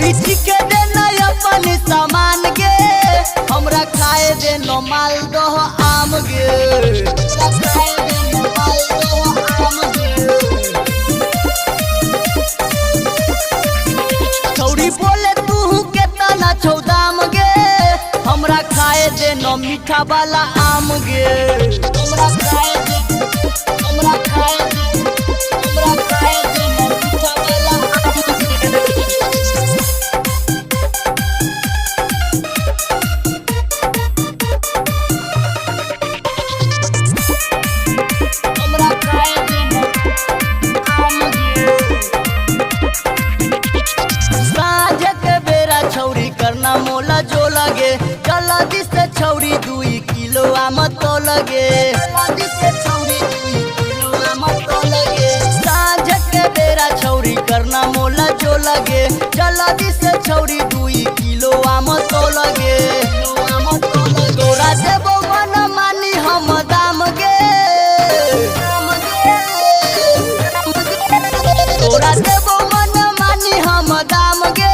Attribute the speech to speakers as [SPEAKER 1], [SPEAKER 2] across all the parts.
[SPEAKER 1] छौरी चिके दे न अपन सामान गे हमरा खाए दे न मालदह आम गे हमरा खाए दे न मालदह आम गे। छौरी बोले तू केतना छौ दाम गे हमरा खाए दे न मीठा वाला आम गे हमरा खाए दे हमरा खाए दे हमरा खाए दे न मीठा वाला आम गे। हमरा खाए दे न आम गे। साँझ के बेरा छौरी करना मोला जो लगे जल्दी से छौरी 2 किलो आम तो लगे जल्दी से छौरी 2 किलो आम तो लगे। साँझ के बेरा छौरी करना मोला जो लगे जल्दी से छौरी 2 किलो आम तो लगे तोरा देबो मन मानी हम दाम गे तोरा देबो मन मानी हम दाम गे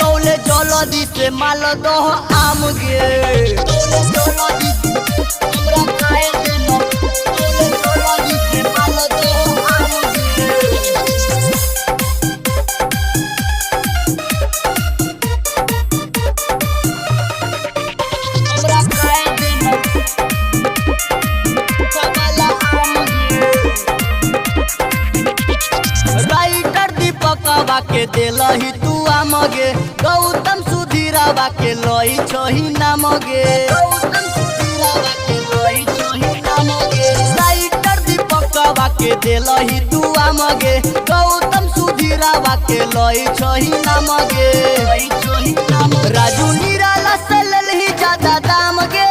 [SPEAKER 1] तौले जल्दी से मालदह आम गे तौले जल्दी हमरा खाए दे न तौले जल्दी से मालदह आम गे। हमरा खाए दे न वाला आम गे। राइटर दीपकवा के देलही तू आम गे गौतम सुधीरवा के लई छही नाम गे गौतम सुधीरवा के लई छही नाम गे। राइटर दीपकवा के देलही तू आम गे गौतम सुधीरवा के लई छही नाम गे लई छही नाम। राजू निराला से लेलही ज्यादा दाम गे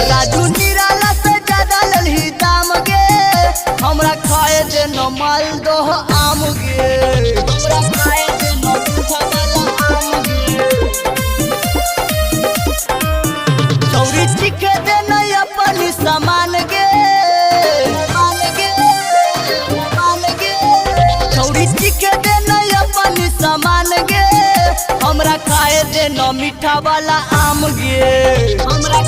[SPEAKER 1] राजू निराला से ज्यादा लेलही दाम गे हमरा खाए दे न मालदह आम गे हमरा खाए दे न मीठा वाला आम गे। छौरी चिके दे न अपन सामान गे मान गे मान गे छौरी चिके दे न अपन सामान गे हमरा खाए दे न मीठा वाला आम गे हमरा